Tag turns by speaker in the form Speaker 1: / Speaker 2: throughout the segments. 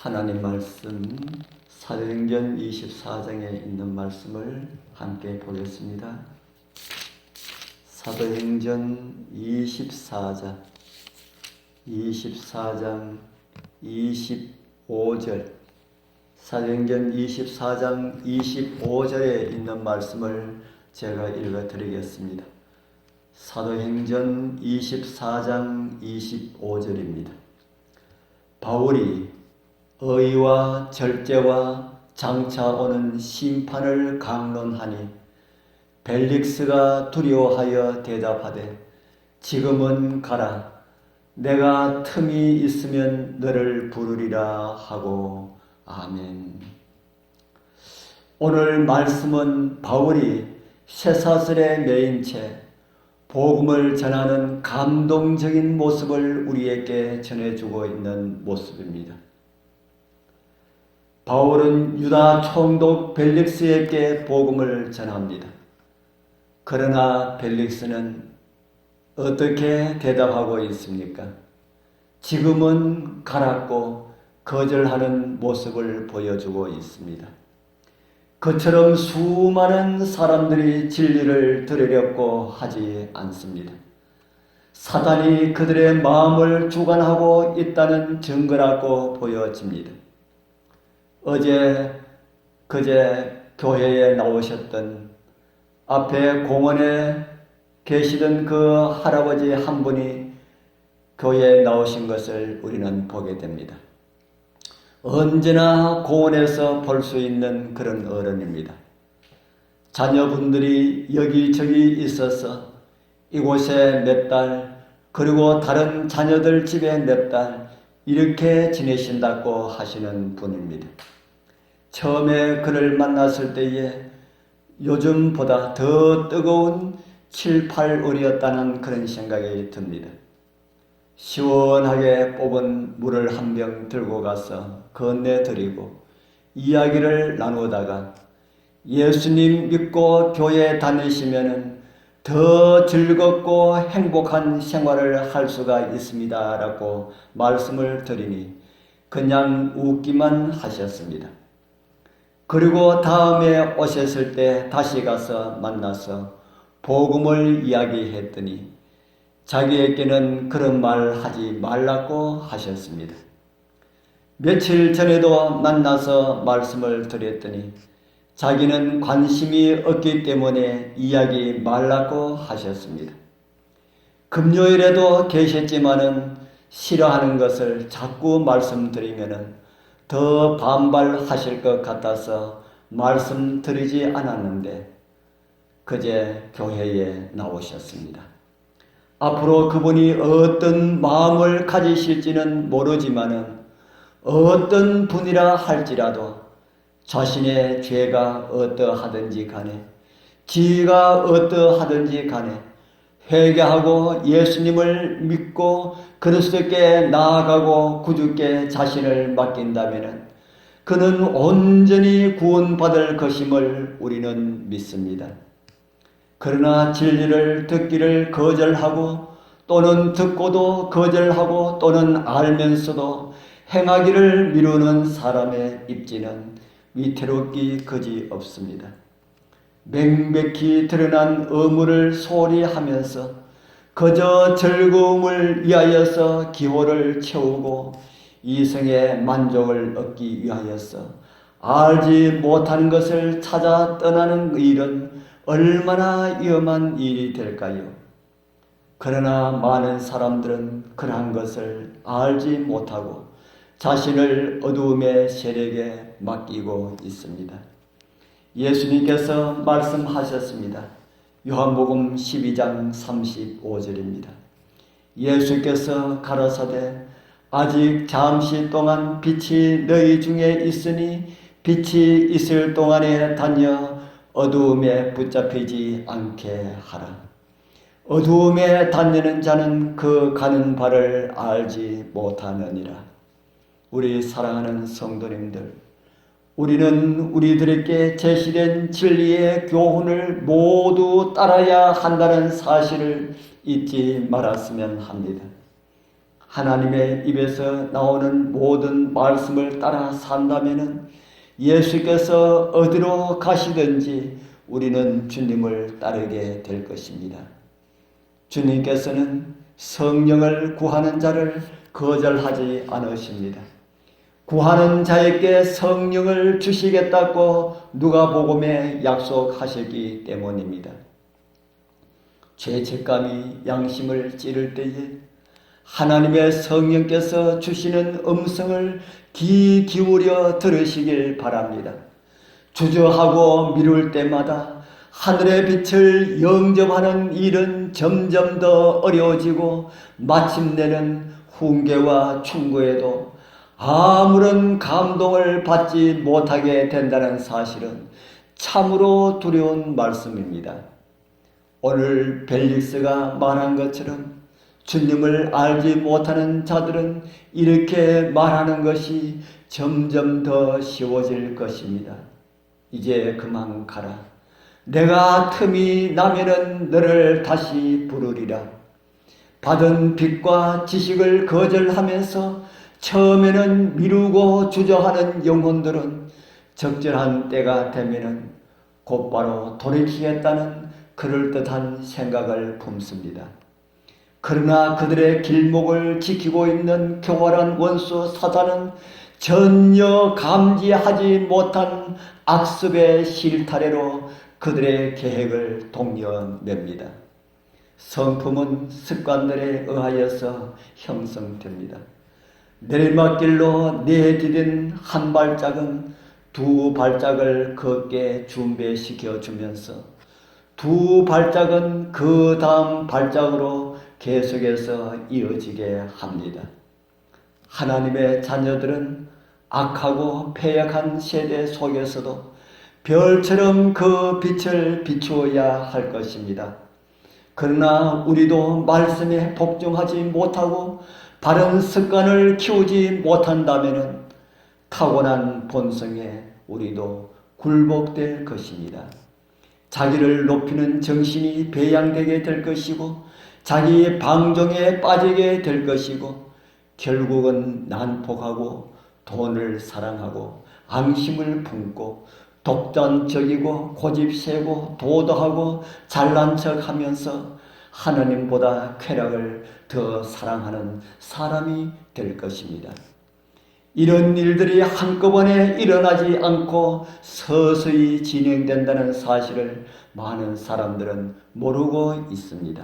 Speaker 1: 하나님 말씀 사도행전 24장에 있는 말씀을 함께 보겠습니다. 사도행전 24장 25절 사도행전 24장 25절에 있는 말씀을 제가 읽어드리겠습니다. 사도행전 24장 25절입니다. 바울이 의와 절제와 장차 오는 심판을 강론하니 벨릭스가 두려워하여 대답하되 지금은 가라. 내가 틈이 있으면 너를 부르리라 하고. 아멘. 오늘 말씀은 바울이 쇠사슬에 매인 채 복음을 전하는 감동적인 모습을 우리에게 전해주고 있는 모습입니다. 바울은 유다 총독 벨릭스에게 복음을 전합니다. 그러나 벨릭스는 어떻게 대답하고 있습니까? 지금은 가라고 거절하는 모습을 보여주고 있습니다. 그처럼 수많은 사람들이 진리를 들으려고 하지 않습니다. 사단이 그들의 마음을 주관하고 있다는 증거라고 보여집니다. 그제 교회에 나오셨던 앞에 공원에 계시던 그 할아버지 한 분이 교회에 나오신 것을 우리는 보게 됩니다. 언제나 공원에서 볼 수 있는 그런 어른입니다. 자녀분들이 여기저기 있어서 이곳에 몇 달, 그리고 다른 자녀들 집에 몇 달 이렇게 지내신다고 하시는 분입니다. 처음에 그를 만났을 때에 요즘보다 더 뜨거운 7, 8월이었다는 그런 생각이 듭니다. 시원하게 뽑은 물을 한 병 들고 가서 건네드리고 이야기를 나누다가 예수님 믿고 교회 다니시면 더 즐겁고 행복한 생활을 할 수가 있습니다 라고 말씀을 드리니 그냥 웃기만 하셨습니다. 그리고 다음에 오셨을 때 다시 가서 만나서 복음을 이야기했더니 자기에게는 그런 말 하지 말라고 하셨습니다. 며칠 전에도 만나서 말씀을 드렸더니 자기는 관심이 없기 때문에 이야기 말라고 하셨습니다. 금요일에도 계셨지만은 싫어하는 것을 자꾸 말씀드리면은 더 반발하실 것 같아서 말씀드리지 않았는데 그제 교회에 나오셨습니다. 앞으로 그분이 어떤 마음을 가지실지는 모르지만은 어떤 분이라 할지라도 자신의 죄가 어떠하든지 간에 지가 어떠하든지 간에 회개하고 예수님을 믿고 그리스도께 나아가고 구주께 자신을 맡긴다면 그는 온전히 구원받을 것임을 우리는 믿습니다. 그러나 진리를 듣기를 거절하고 또는 듣고도 거절하고 또는 알면서도 행하기를 미루는 사람의 입지는 위태롭기 그지없습니다. 명백히 드러난 의무를 소홀히 하면서 그저 즐거움을 위하여서 기호를 채우고 이성의 만족을 얻기 위하여서 알지 못하는 것을 찾아 떠나는 일은 얼마나 위험한 일이 될까요? 그러나 많은 사람들은 그러한 것을 알지 못하고 자신을 어두움의 세력에 맡기고 있습니다. 예수님께서 말씀하셨습니다. 요한복음 12장 35절입니다. 예수께서 가라사대 아직 잠시 동안 빛이 너희 중에 있으니 빛이 있을 동안에 다녀 어두움에 붙잡히지 않게 하라. 어두움에 다니는 자는 그 가는 바를 알지 못하느니라. 우리 사랑하는 성도님들, 우리는 우리들에게 제시된 진리의 교훈을 모두 따라야 한다는 사실을 잊지 말았으면 합니다. 하나님의 입에서 나오는 모든 말씀을 따라 산다면은 예수께서 어디로 가시든지 우리는 주님을 따르게 될 것입니다. 주님께서는 성령을 구하는 자를 거절하지 않으십니다. 구하는 자에게 성령을 주시겠다고 누가복음에 약속하셨기 때문입니다. 죄책감이 양심을 찌를 때에 하나님의 성령께서 주시는 음성을 귀 기울여 들으시길 바랍니다. 주저하고 미룰 때마다 하늘의 빛을 영접하는 일은 점점 더 어려워지고 마침내는 훈계와 충고에도 아무런 감동을 받지 못하게 된다는 사실은 참으로 두려운 말씀입니다. 오늘 벨릭스가 말한 것처럼 주님을 알지 못하는 자들은 이렇게 말하는 것이 점점 더 쉬워질 것입니다. 이제 그만 가라. 내가 틈이 나면은 너를 다시 부르리라. 받은 빚과 지식을 거절하면서 처음에는 미루고 주저하는 영혼들은 적절한 때가 되면은 곧바로 돌이키겠다는 그럴듯한 생각을 품습니다. 그러나 그들의 길목을 지키고 있는 교활한 원수 사단은 전혀 감지하지 못한 악습의 실타래로 그들의 계획을 독려맵니다. 성품은 습관들에 의하여서 형성됩니다. 내리막길로 내디딘 한 발짝은 두 발짝을 걷게 준비시켜 주면서 두 발짝은 그 다음 발짝으로 계속해서 이어지게 합니다. 하나님의 자녀들은 악하고 패역한 세대 속에서도 별처럼 그 빛을 비추어야 할 것입니다. 그러나 우리도 말씀에 복종하지 못하고 바른 습관을 키우지 못한다면 타고난 본성에 우리도 굴복될 것입니다. 자기를 높이는 정신이 배양되게 될 것이고 자기 방종에 빠지게 될 것이고 결국은 난폭하고 돈을 사랑하고 앙심을 품고 독단적이고 고집세고 도도하고 잘난 척하면서 하나님보다 쾌락을 더 사랑하는 사람이 될 것입니다. 이런 일들이 한꺼번에 일어나지 않고 서서히 진행된다는 사실을 많은 사람들은 모르고 있습니다.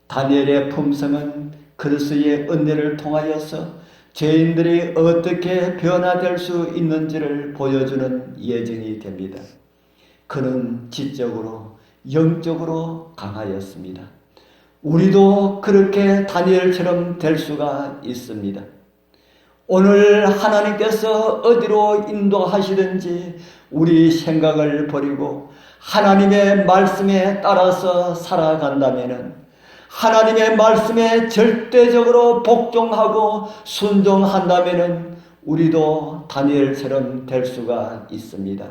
Speaker 1: 다니엘의 품성은 그리스도의 은혜를 통하여서 죄인들이 어떻게 변화될 수 있는지를 보여주는 예증이 됩니다. 그는 지적으로 영적으로 강하였습니다. 우리도 그렇게 다니엘처럼 될 수가 있습니다. 오늘 하나님께서 어디로 인도하시든지 우리 생각을 버리고 하나님의 말씀에 따라서 살아간다면 하나님의 말씀에 절대적으로 복종하고 순종한다면 우리도 다니엘처럼 될 수가 있습니다.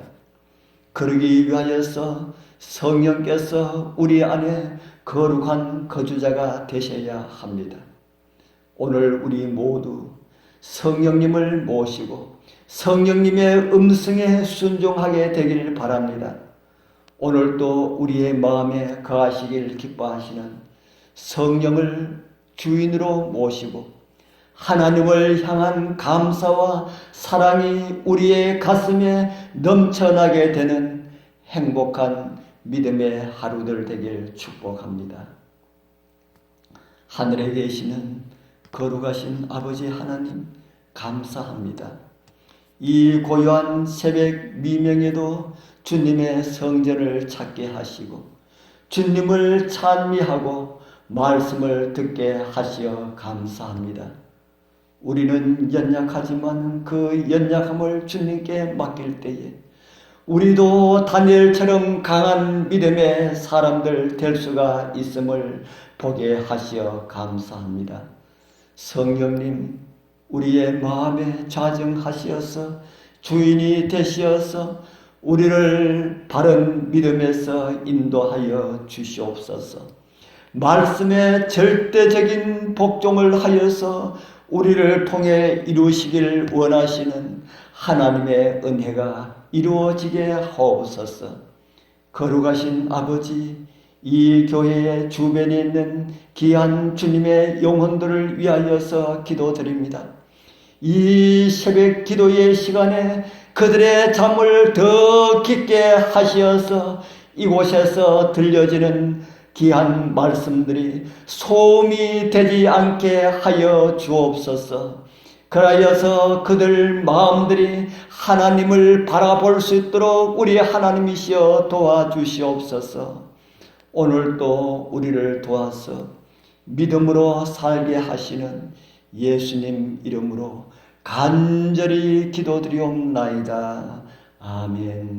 Speaker 1: 그러기 위하여서 성령께서 우리 안에 거룩한 거주자가 되셔야 합니다. 오늘 우리 모두 성령님을 모시고 성령님의 음성에 순종하게 되길 바랍니다. 오늘도 우리의 마음에 거하시길 기뻐하시는 성령을 주인으로 모시고 하나님을 향한 감사와 사랑이 우리의 가슴에 넘쳐나게 되는 행복한 믿음의 하루들 되길 축복합니다. 하늘에 계시는 거룩하신 아버지 하나님 감사합니다. 이 고요한 새벽 미명에도 주님의 성전을 찾게 하시고 주님을 찬미하고 말씀을 듣게 하시어 감사합니다. 우리는 연약하지만 그 연약함을 주님께 맡길 때에 우리도 다니엘처럼 강한 믿음의 사람들 될 수가 있음을 보게 하시어 감사합니다. 성령님, 우리의 마음에 좌정하시어서 주인이 되시어서 우리를 바른 믿음에서 인도하여 주시옵소서. 말씀의 절대적인 복종을 하여서 우리를 통해 이루시길 원하시는 하나님의 은혜가 이루어지게 하옵소서. 거룩하신 아버지, 이 교회의 주변에 있는 귀한 주님의 영혼들을 위하여서 기도드립니다. 이 새벽 기도의 시간에 그들의 잠을 더 깊게 하시어서 이곳에서 들려지는 귀한 말씀들이 소음이 되지 않게 하여 주옵소서. 그러하여서 그들 마음들이 하나님을 바라볼 수 있도록 우리 하나님이시여 도와주시옵소서. 오늘도 우리를 도와서 믿음으로 살게 하시는 예수님 이름으로 간절히 기도드리옵나이다. 아멘.